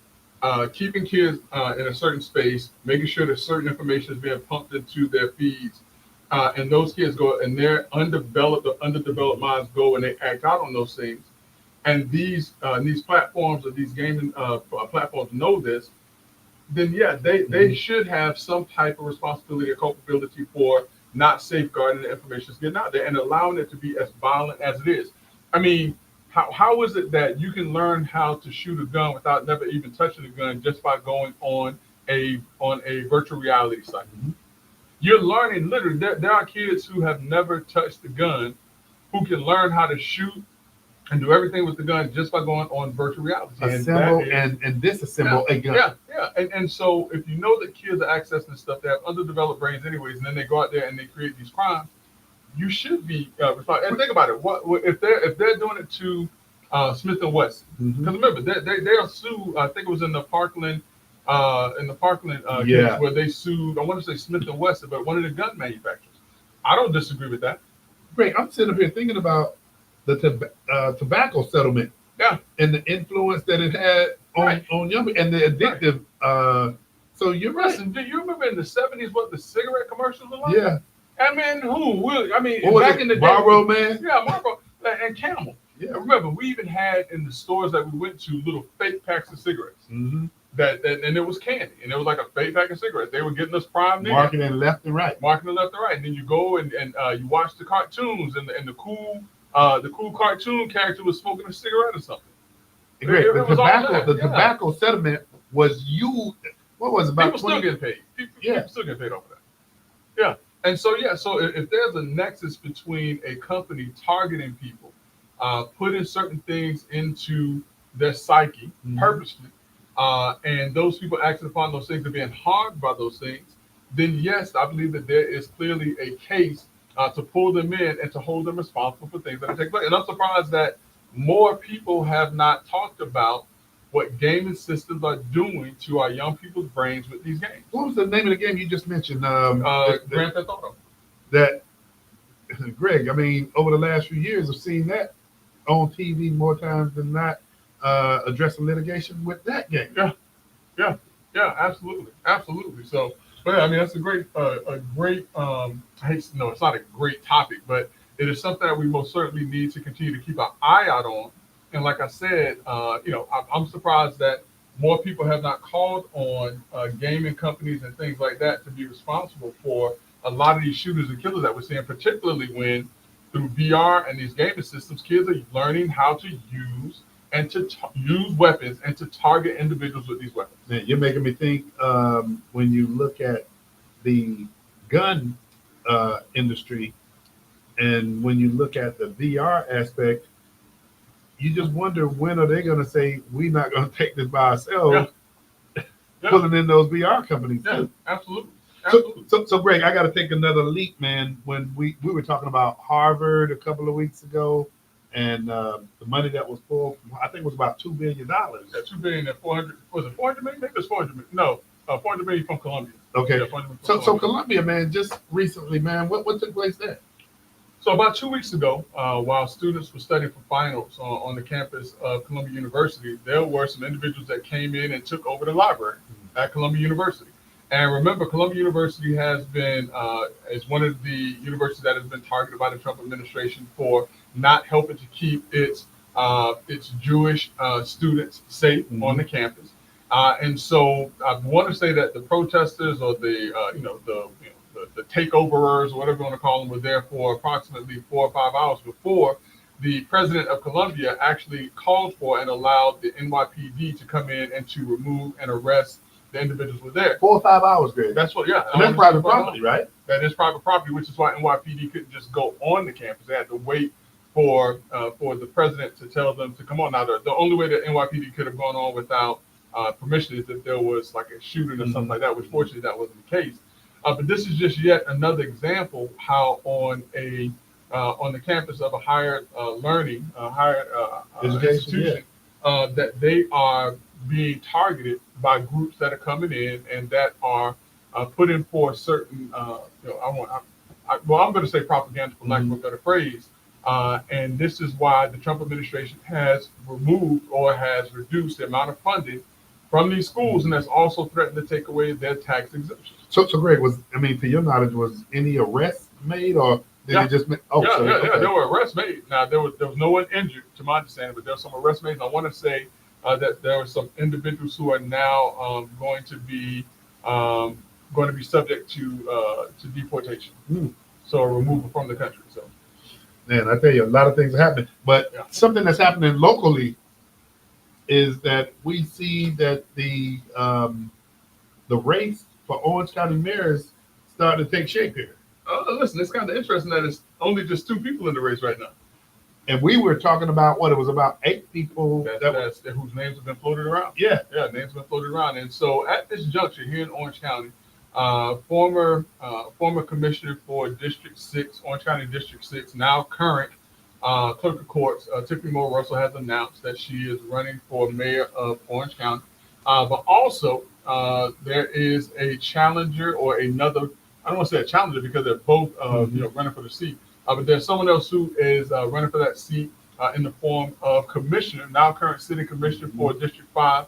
keeping kids in a certain space, making sure that certain information is being pumped into their feeds, and those kids go and their underdeveloped minds go and they act out on those things, and these platforms or these gaming platforms know this, then yeah, they should have some type of responsibility or culpability for not safeguarding the information that's getting out there and allowing it to be as violent as it is. I mean, how is it that you can learn how to shoot a gun without never even touching a gun just by going on a virtual reality site? Mm-hmm. You're learning literally. There are kids who have never touched a gun who can learn how to shoot and do everything with the gun just by going on virtual reality. Assemble that is- and disassemble a gun. Yeah. And so if you know that kids are accessing this stuff, they have underdeveloped brains anyways, and then they go out there and they create these crimes, you should be responsible. And think about it. What if they're doing it to Smith and Wesson? Mhm. Because remember, they are sued. I think it was in the Parkland Yeah. case where they sued. I want to say Smith and Wesson, but one of the gun manufacturers. I don't disagree with that. Greg, I'm sitting up here thinking about the tobacco settlement. Yeah. And the influence that it had on, Right. on young people and the addictive. So you're right. Listen, do you remember in the 70s what the cigarette commercials were like? Yeah. I mean, What was back it? in the day, Marlboro Man? Yeah, Marlboro and Camel. Yeah. Remember, we even had in the stores that we went to little fake packs of cigarettes. Mm-hmm. That and it was candy, and it was like a fake pack of cigarettes. They were getting us primed in, Marketing left and right. marking left and right, and then you go and you watch the cartoons, and the cool cartoon character was smoking a cigarette or something. Greg, it the was all tobacco, there, the yeah. tobacco settlement was used. What was it, about People still 20? getting paid. Yeah. People still getting paid over that. Yeah, and so if there's a nexus between a company targeting people, putting certain things into their psyche Mhm. purposely, and those people acting upon those things and being harmed by those things, then yes, I believe that there is clearly a case to pull them in and to hold them responsible for things that are taking place. And I'm surprised that more people have not talked about what gaming systems are doing to our young people's brains with these games. What was the name of the game you just mentioned? Grand Theft Auto. That, Greg, I mean, over the last few years, I've seen that on TV more times than not, addressing litigation with that game. Yeah, absolutely. So, but yeah, I mean, that's a great. I hate to, no, it's not a great topic, but it is something that we most certainly need to continue to keep our eye out on. And like I said, I'm surprised that more people have not called on gaming companies and things like that to be responsible for a lot of these shooters and killers that we're seeing, particularly when through VR and these gaming systems, kids are learning how to use and to use weapons and to target individuals with these weapons. Man, you're making me think when you look at the gun industry and when you look at the VR aspect, you just wonder when are they going to say we're not going to take this by ourselves, Yeah. pulling in those VR companies Yeah, too. absolutely. So Greg, I got to take another leap, man. When we were talking about Harvard a couple of weeks ago, and the money that was pulled, I think it was about $2 billion. That $2 billion and 400 was it 400 million? Maybe it's 400 million. No, 400 million from Colombia. Okay. Yeah, 400 million from So Colombia. Columbia, man, just recently, man, what took place there? So about 2 weeks ago, while students were studying for finals on the campus of Columbia University, there were some individuals that came in and took over the library at Columbia University. And remember, Columbia University has been is one of the universities that has been targeted by the Trump administration for not helping to keep its Jewish students safe on the campus. And so I want to say that the protesters or the takeoverers or whatever you want to call them were there for approximately 4 or 5 hours before the president of Columbia actually called for and allowed the NYPD to come in and to remove and arrest the individuals who were there. 4 or 5 hours, Greg. That's what, yeah. And that's private property, right? That is private property, which is why NYPD couldn't just go on the campus. They had to wait for the president to tell them to come on. Now, the only way that NYPD could have gone on without permission is if there was like a shooting or something like that, which fortunately that wasn't the case. But this is just yet another example how on the campus of a higher learning, Education, institution, that they are being targeted by groups that are coming in and that are putting forth certain, I'm going to say propaganda for lack of a better phrase. And this is why the Trump administration has removed or has reduced the amount of funding from these schools, and that's also threatened to take away their tax exemptions. So Greg, to your knowledge, was any arrests made, or did Yeah. it just? Yeah, there were arrests made. Now there was no one injured, to my understanding, but there were some arrests made. And I want to say that there are some individuals who are now going to be subject to deportation, so removal from the country. So, Man, I tell you, a lot of things are happening. But something that's happening locally is that we see that the race for Orange County mayor is starting to take shape here. listen, it's kind of interesting that it's only just 2 people in the race right now. And we were talking about what it was about 8 people That's whose names have been floated around. yeah. Yeah, names have been floated around. And so at this juncture here in Orange County, former commissioner for District 6, Orange County District 6, now current clerk of courts, Tiffany Moore Russell, has announced that she is running for mayor of Orange County. But also, there is a challenger or another, I don't want to say a challenger because they're both running for the seat. But there's someone else who is running for that seat in the form of commissioner, now current city commissioner for District 5,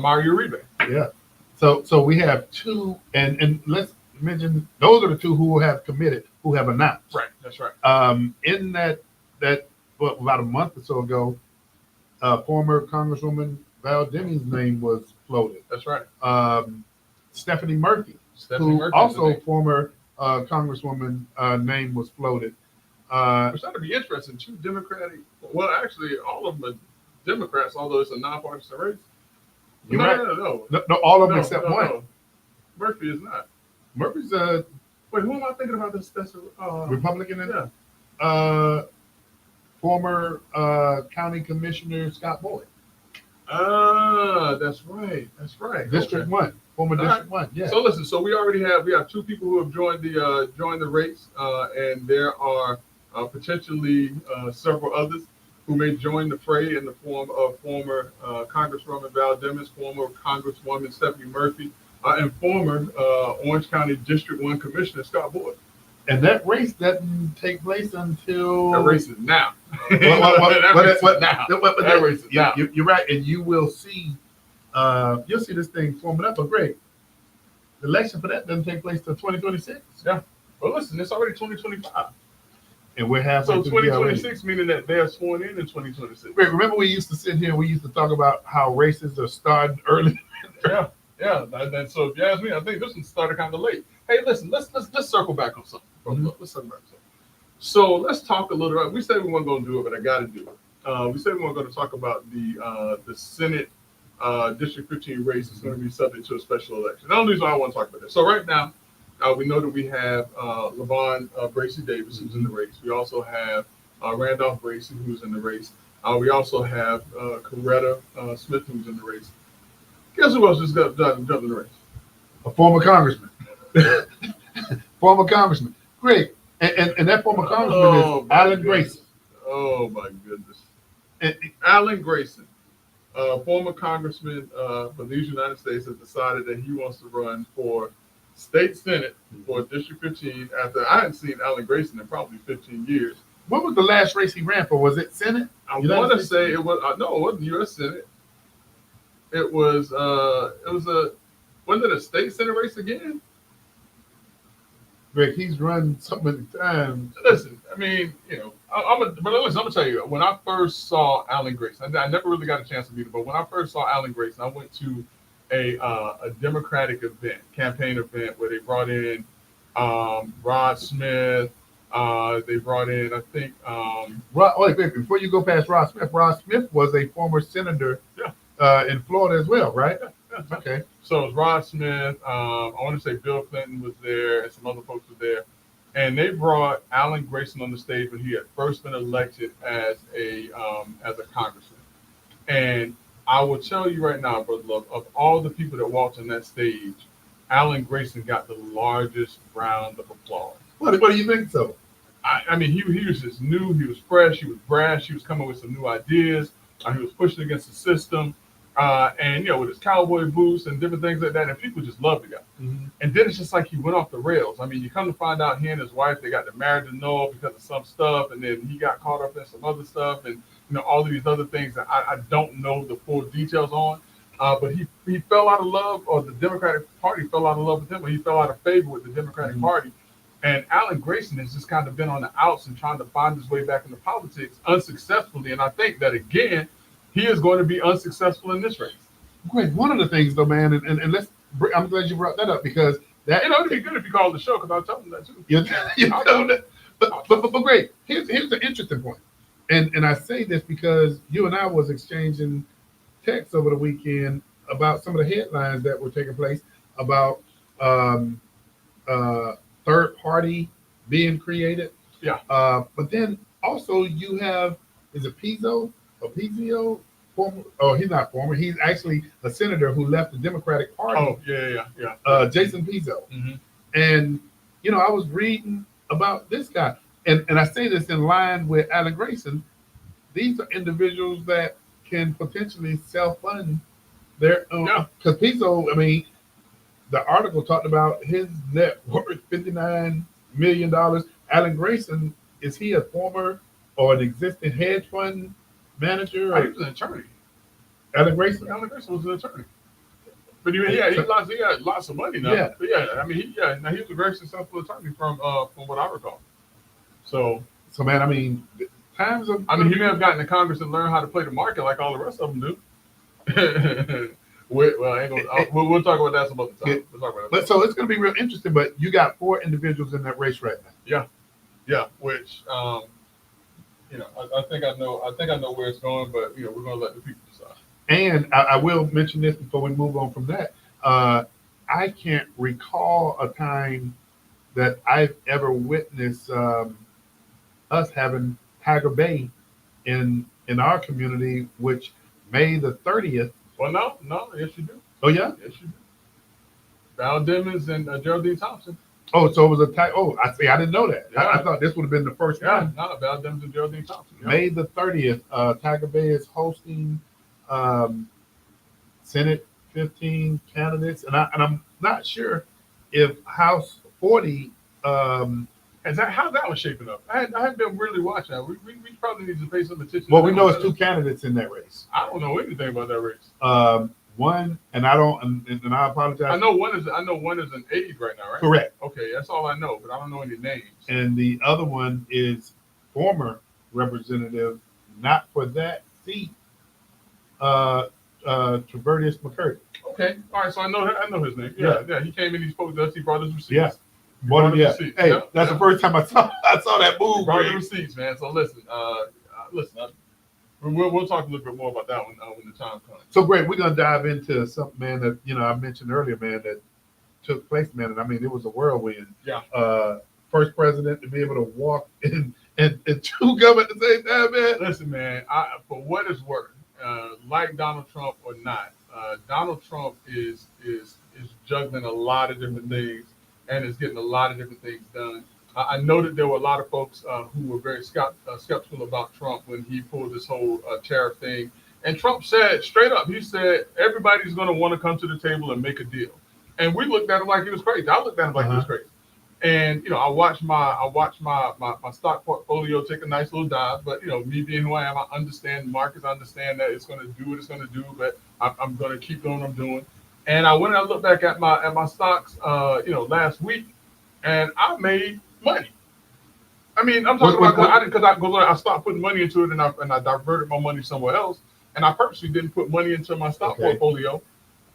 Mario Uribe. Yeah. So we have 2, and let's mention those are the 2 who have committed, who have announced. Right, that's right. In that about a month or so ago, former Congresswoman Val Deming's name was floated. That's right. Stephanie Murphy, Stephanie who Murphy's also the name. former Congresswoman name was floated. Which ought to be interesting. 2 Democratic, well, actually, all of them are Democrats, although it's a nonpartisan race. You're No, right. no, All of them no, except no, one. no. Murphy is not. Murphy's Wait, who am I thinking about? That's Republican. yeah. Former county commissioner Scott Boyd, That's right. That's right. District Okay. 1, former All District 1. Yeah. So listen, so we have 2 people who have joined the race, and there are potentially several others who may join the fray in the form of former Congresswoman Val Demings, former Congresswoman Stephanie Murphy, and former Orange County District 1 Commissioner Scott Boyd. And that race doesn't take place until That race is now. That race is now. That race is now. You're right, and you will see. You'll see this thing forming up. But great, the election for that doesn't take place till 2026. Yeah. Well, listen, it's already 2025. And we're halfway So through the year already. 2026 meaning that they're sworn in 2026. Great. Remember we used to sit here and we used to talk about how races are starting early. Yeah, yeah. And so if you ask me, I think this one started kind of late. Hey, listen, let's circle back on something. Let's circle back on something. So let's talk a little bit. We said we weren't going to do it, but I got to do it. We said we weren't going to talk about the Senate District 15 race is going to be subject to a special election. The only reason I want to talk about this. So right now, we know that we have LaVon Bracy Davis, who's in the race. We also have Randolph Bracy, who's in the race. We also have Coretta Smith, who's in the race. Guess who else just jumped in the race? A former congressman. Former congressman. Great. And that former congressman is Alan Grayson. Oh my goodness. Alan Grayson, former congressman for these United States, has decided that he wants to run for state senate for District 15 after I hadn't seen Alan Grayson in probably 15 years. What was the last race he ran for? Was it Senate? I want to say it was no, it wasn't U.S. Senate. It was wasn't it a state senate race again? Greg, he's run so many times. Listen, I mean, I'm gonna tell you, when I first saw Alan Grayson, I never really got a chance to meet him, but when I first saw Alan Grayson, I went to a Democratic event, campaign event, where they brought in Rod Smith. They brought in, I think, Wait, before you go past Rod Smith was a former senator in Florida as well, right? Yeah. Okay. So it was Rod Smith. I want to say Bill Clinton was there, and some other folks were there. And they brought Alan Grayson on the stage when he had first been elected as a congressman. And I will tell you right now, Brother Love, of all the people that walked on that stage, Alan Grayson got the largest round of applause. What do you think so? I mean, he was just new. He was fresh. He was brash. He was coming with some new ideas. He was pushing against the system. And with his cowboy boots and different things like that, and people just loved the guy. Mm-hmm. And then it's just like he went off the rails. I mean, you come to find out he and his wife, they got married to Noel because of some stuff, and then he got caught up in some other stuff, and all of these other things that I don't know the full details on. But he fell out of love, or the Democratic Party fell out of love with him, or he fell out of favor with the Democratic Party. And Alan Grayson has just kind of been on the outs and trying to find his way back into politics unsuccessfully. And I think that, again, he is going to be unsuccessful in this race. Great. One of the things, though, man, and I'm glad you brought that up, because that it'd be good if you called the show, because I'll tell them that too. you know that. But great. Here's an interesting point, and I say this because you and I was exchanging texts over the weekend about some of the headlines that were taking place about third party being created. Yeah. But then also you have is it Pizzo or Pizio? Former, oh, he's not former. He's actually a senator who left the Democratic Party. Oh, yeah. Jason Pizzo. Mm-hmm. And, you know, I was reading about this guy. And I say this in line with Alan Grayson. These are individuals that can potentially self-fund their own. Yeah. Because Pizzo, I mean, the article talked about his net worth, $59 million. Alan Grayson, is he a former or an existing hedge fund manager? He was an attorney. Alan Grayson? Alan Grayson was an attorney. But he got lots of money now. Yeah. But yeah, I mean, now he was a very successful attorney from what I recall. So man, I mean, times of. I mean, he may have gotten to Congress and learned how to play the market like all the rest of them do. We'll talk about that some other time. We'll talk about that. But so it's going to be real interesting. But you got 4 individuals in that race right now. Yeah, which you know, I think I know where it's going, but you know, we're going to let the people decide. And I will mention this before we move on from that. I can't recall a time that I've ever witnessed us having Tiger Bay in our community, which May the 30th. Well, no, yes you do. Oh yeah, yes you do. Val Demings and Geraldine Thompson. Oh, so it was a Tiger. Oh, I see. I didn't know that. Yeah. I thought this would have been the first one. No, Val Demings and Geraldine Thompson. Yeah. May the 30th, Tiger Bay is hosting Senate 15 candidates, and I'm not sure if House 40. How's that one shaping up? I haven't been really watching that. We probably need to pay some attention. Well, we know it's 2 candidates in that race. I don't know anything about that race. One, and I don't, and I apologize. I know one is an aide right now, right? Correct. Okay, that's all I know, but I don't know any names. And the other one is former representative, not for that seat, Travertius McCurdy. Okay, all right. So I know his name. Yeah. He came in. He spoke to us. He brought us receipts. Yeah. Hey, that's the first time I saw that move. He brought the receipts, man. So listen, we'll talk a little bit more about that one when the time comes. So great, we're gonna dive into something, man, that I mentioned earlier, man, that took place, man, and I mean it was a whirlwind. Yeah. First president to be able to walk in and chew gum at the same time, man. Listen, man, for what it's worth, like Donald Trump or not, Donald Trump is juggling a lot of different things and is getting a lot of different things done. I know that there were a lot of folks who were very skeptical about Trump when he pulled this whole tariff thing. And Trump said straight up, he said, everybody's going to want to come to the table and make a deal. And we looked at him like he was crazy. I looked at him like he was crazy. And, I watched my stock portfolio take a nice little dive. But, me being who I am, I understand markets. I understand that it's going to do what it's going to do. But I'm going to keep doing what I'm doing. And I went and I looked back at my stocks, last week, and I made money. I mean, I'm talking about because I stopped putting money into it and I diverted my money somewhere else, and I purposely didn't put money into my stock portfolio,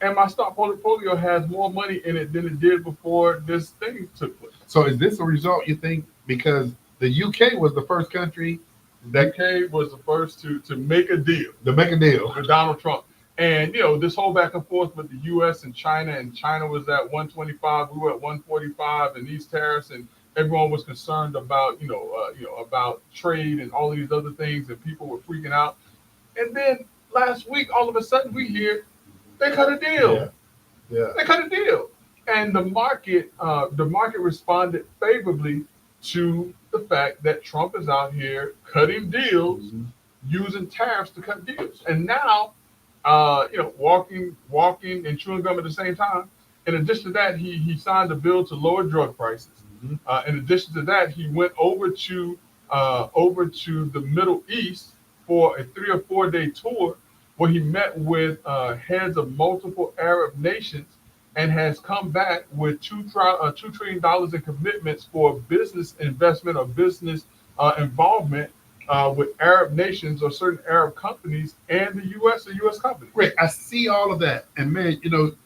and my stock portfolio has more money in it than it did before this thing took place. So is this a result, you think, because the UK was the first country that UK was the first to make a deal with Donald Trump? And, this whole back and forth with the U.S. and China was at 125, we were at 145, and these tariffs, and everyone was concerned about, about trade and all of these other things, and people were freaking out. And then last week, all of a sudden, we hear they cut a deal. Yeah. They cut a deal. And the market responded favorably to the fact that Trump is out here cutting deals, using tariffs to cut deals. And now, walking and chewing gum at the same time. In addition to that, he signed a bill to lower drug prices. In addition to that, he went over to the Middle East for a 3 or 4 day tour where he met with heads of multiple Arab nations and has come back with $2 trillion in commitments for business investment or business involvement with Arab nations or certain Arab companies and the U.S. or U.S. companies. Great, I see all of that, and man, you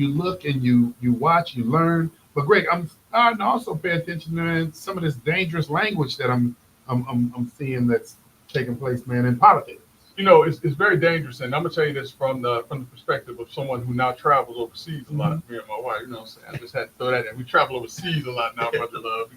look and you watch, you learn. But Greg, I'm starting to also pay attention to some of this dangerous language that I'm seeing that's taking place, man, in politics. It's very dangerous, and I'm gonna tell you this from the perspective of someone who now travels overseas a lot. Me and my wife, I just had to throw that in. We travel overseas a lot now, brother love.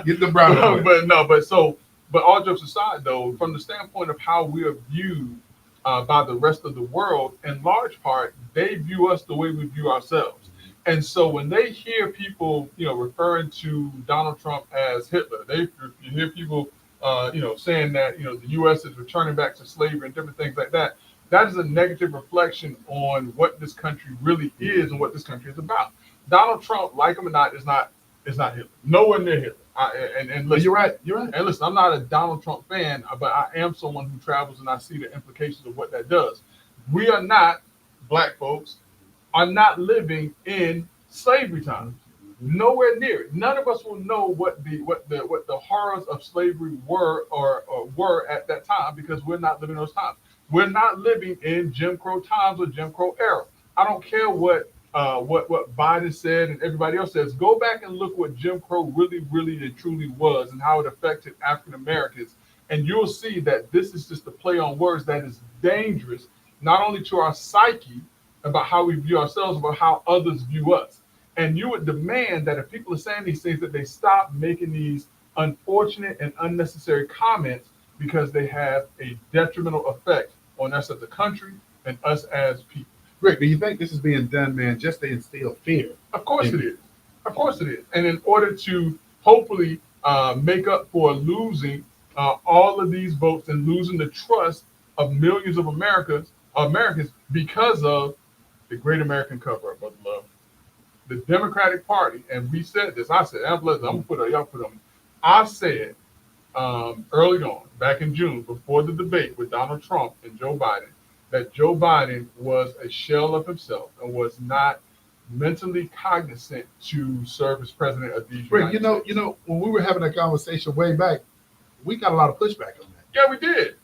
Get the brown. But so But all jokes aside, though, from the standpoint of how we are viewed by the rest of the world, in large part, they view us the way we view ourselves. And so when they hear people, referring to Donald Trump as Hitler, you hear people, saying that, the U.S. is returning back to slavery and different things like that. That is a negative reflection on what this country really is and what this country is about. Donald Trump, like him or not, is not Hitler. Nowhere near Hitler. And listen, You're right. You're right. and listen, I'm not a Donald Trump fan, but I am someone who travels and I see the implications of what that does. We are not, black folks, are not living in slavery times. Nowhere near it. None of us will know what the horrors of slavery were or were at that time, because we're not living those times. We're not living in Jim Crow times or Jim Crow era. I don't care what Biden said and everybody else says. Go back and look what Jim Crow really, really and truly was and how it affected African Americans. And you'll see that this is just a play on words that is dangerous, not only to our psyche about how we view ourselves, but how others view us. And you would demand that if people are saying these things, that they stop making these unfortunate and unnecessary comments, because they have a detrimental effect on us as a country and us as people. Rick, do you think this is being done, man, just to instill fear? Of course it is. Of course it is. And in order to hopefully make up for losing all of these votes and losing the trust of millions of Americans because of the Great American Cover-Up, Brother Love. The Democratic Party, and we said this, I said, I'm gonna put y'all put on. I said early on, back in June, before the debate with Donald Trump and Joe Biden, that Joe Biden was a shell of himself and was not mentally cognizant to serve as president of these Rick, United States. you know, when we were having that conversation way back, we got a lot of pushback on that. Yeah, we did.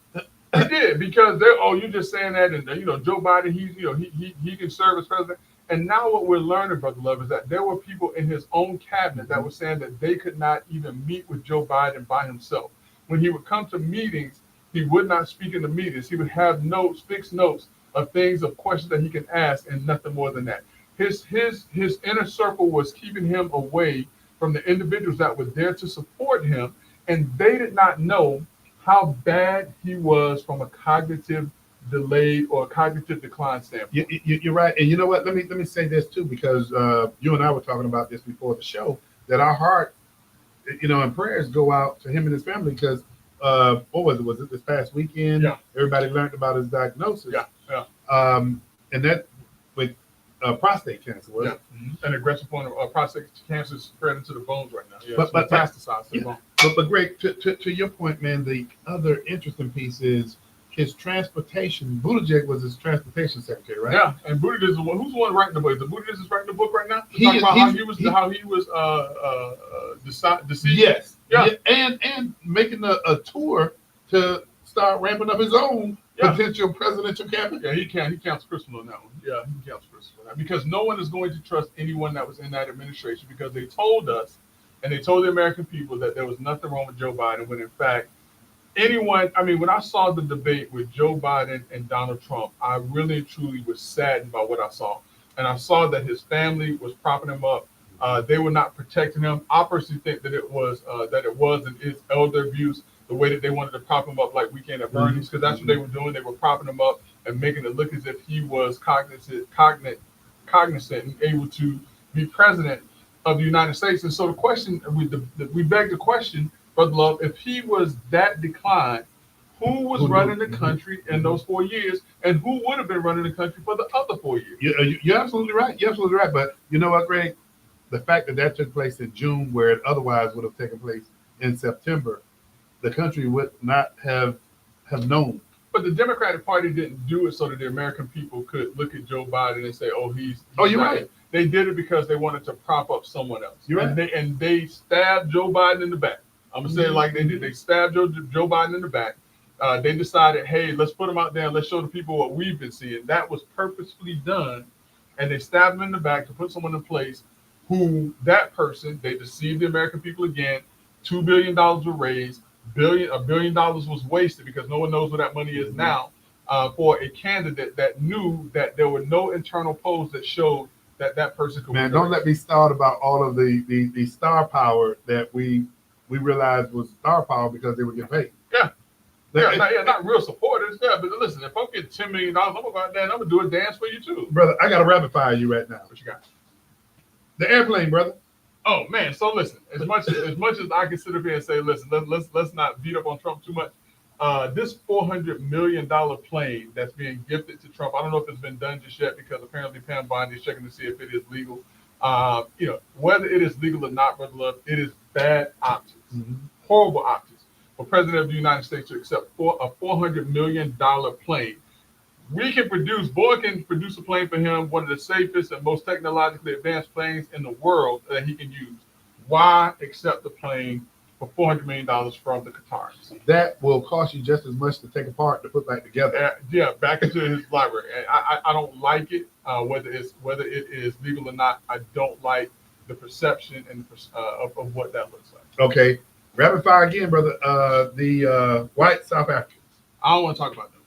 We did, because you're just saying that, and Joe Biden, he can serve as president. And now what we're learning, Brother Love, is that there were people in his own cabinet that were saying that they could not even meet with Joe Biden by himself. When he would come to meetings, he would not speak in the meetings. He would have fixed notes of things, of questions that he can ask, and nothing more than that. His inner circle was keeping him away from the individuals that were there to support him, and they did not know how bad he was from a cognitive delayed or cognitive decline standpoint. You're right, and you know what? Let me say this too, because you and I were talking about this before the show. That our heart, and prayers go out to him and his family, because what was it? Was it this past weekend? Yeah. Everybody learned about his diagnosis. Yeah. And that with prostate cancer, was it? Mm-hmm. An aggressive form of prostate cancer is spread into the bones right now. Yeah, But metastasized to the yeah. bone. But Greg, to your point, man, the other interesting piece is his transportation. Buttigieg was his transportation secretary, right? Yeah, and Buttigieg is the one. Who's the one writing the book? The Buttigieg is writing the book right now. He Talking is- about how he was deceived. Yes. Yeah. And making a tour to start ramping up his own potential presidential campaign. Yeah, he counts Crystal on that one. Yeah, he counts Crystal on that, because no one is going to trust anyone that was in that administration, because they told us and they told the American people that there was nothing wrong with Joe Biden, when in fact when I saw the debate with Joe Biden and Donald Trump, I really and truly was saddened by what I saw. And I saw that his family was propping him up. They were not protecting him. I personally think that it was and is elder abuse, the way that they wanted to prop him up like Weekend at Bernie's, because that's what they were doing. They were propping him up and making it look as if he was cognizant and able to be president of the United States. And so the question, we beg the question, Brother Love, if he was that declined, who was running the country in those 4 years, and who would have been running the country for the other 4 years? You're absolutely right. You're absolutely right. But you know what, Greg? The fact that took place in June, where it otherwise would have taken place in September, the country would not have known. But the Democratic Party didn't do it so that the American people could look at Joe Biden and say, "Oh, he's you're right." They did it because they wanted to prop up someone else. You're right. And they stabbed Joe Biden in the back. I'm gonna say it like they did. They stabbed Joe Biden in the back. They decided, hey, let's put him out there and let's show the people what we've been seeing. That was purposefully done, and they stabbed him in the back to put someone in place who they deceived the American people again. $2 billion were raised. $1 billion was wasted, because no one knows where that money is now, for a candidate that knew that there were no internal polls that showed that person could win. Man, don't let me start about all of the star power that we we realized was star power because they were getting paid. Yeah. Not real supporters. Yeah, but listen, if I'm getting $10 million, I'm gonna go out there and I'm gonna do a dance for you too. Brother, I got to rapid fire you right now. What you got? The airplane, brother. Oh man, so listen, as much as I can sit up here and say, listen, let's not beat up on Trump too much. This $400 million plane that's being gifted to Trump, I don't know if it's been done just yet because apparently Pam Bondi is checking to see if it is legal. Whether it is legal or not, Brother Love, it is bad optics, horrible optics for President of the United States to accept a $400 million plane. Boyd can produce a plane for him, one of the safest and most technologically advanced planes in the world that he can use. Why accept the plane for $400 million from the Qataris? That will cost you just as much to take apart to put back together. Back into his library. And I don't like it, whether it is legal or not. I don't like the perception and of what that looks like. Okay, rapid fire again, brother. The white South Africans. I don't want to talk about them.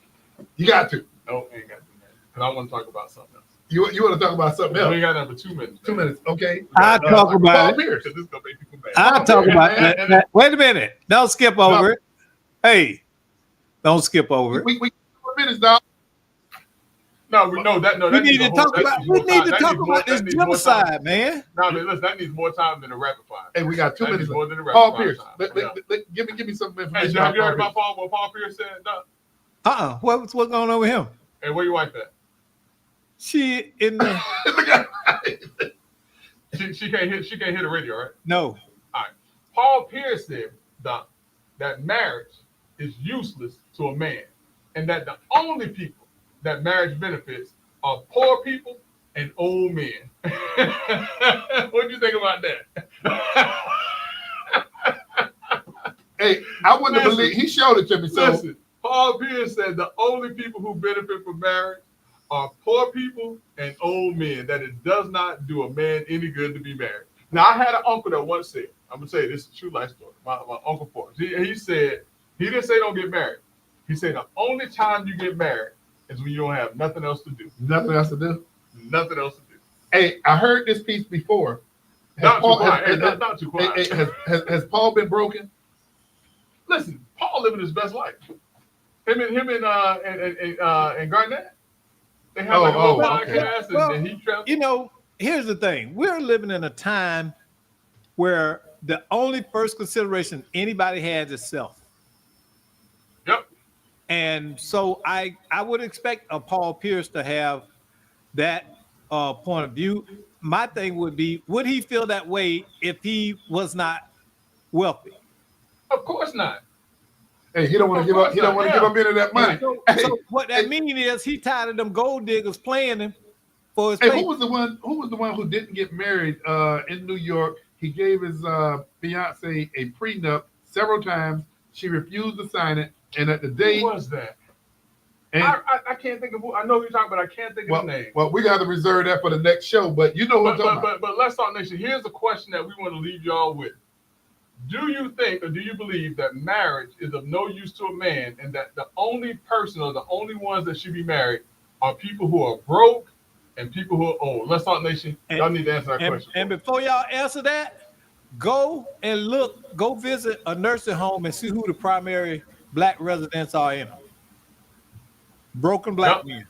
You got to. No, I ain't got to do that. Because I want to talk about something else. You want to talk about something else? We got number 2 minutes. 2 minutes, okay. I'll talk about Paul it. Pierce. This is gonna make people mad. I'll talk about that. Wait a minute. Don't skip over it. Hey, don't skip over it. We 4 minutes, dog. We need to talk about this genocide, man. No, listen, that needs more time than a rapid fire. Hey, we got 2 minutes. More than a rapid Paul fire Pierce. time. Give me some Hey, information. have you heard about what Paul Pierce said? No. What's going on with him? Hey, where your wife at? She in the she can't hit the radio, right? no. All right. Paul Pierce said, Doc, that marriage is useless to a man, and that the only people that marriage benefits are poor people and old men. What do you think about that? Hey, I wouldn't believe he showed it to me. So Listen, Paul Pierce said the only people who benefit from marriage are poor people and old men, that it does not do a man any good to be married. Now, I had an uncle that once said, I'm going to say this is a true life story, my Uncle Forrest. He said, he didn't say don't get married. He said the only time you get married is when you don't have nothing else to do. nothing else to do. Nothing else to do. Hey, I heard this piece before. Not too quiet. Has Paul been broken? Listen, Paul living his best life. Him and Garnett. They have like a little podcast, okay. and he travels. Here's the thing. We're living in a time where the only first consideration anybody has is self. Yep. And so I would expect a Paul Pierce to have that point of view. My thing would be, would he feel that way if he was not wealthy? Of course not. Hey, he don't want to give up. He don't want to give up any of that money. So what that means is he tired of them gold diggers playing him for his. Hey, who was the one who didn't get married in New York? He gave his fiance a prenup several times. She refused to sign it, and at the day, Who was that? And, I can't think of who. I know who you're talking about. I can't think of the name. Well, we got to reserve that for the next show. But you know what I'm talking about. But Let's Talk Nation. Here's the question that we want to leave y'all with. Do you think or do you believe that marriage is of no use to a man, and that the only person or the only ones that should be married are people who are broke and people who are old? Let's Talk Nation. Y'all need to answer that question. And before y'all answer that, go visit a nursing home and see who the primary black residents are in them. Broken black men.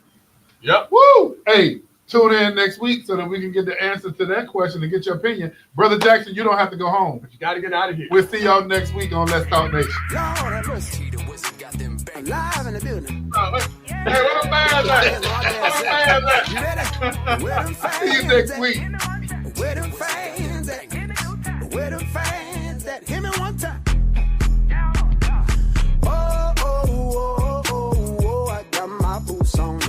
Yep. Woo! Hey, tune in next week so that we can get the answer to that question and get your opinion. Brother Jackson, you don't have to go home. But you got to get out of here. We'll see y'all next week on Let's Talk Nation. Live in the building. Hey, where the fans at? See you next week. Where them fans at? Where them fans at? Him in one time. Oh, I got my boots on.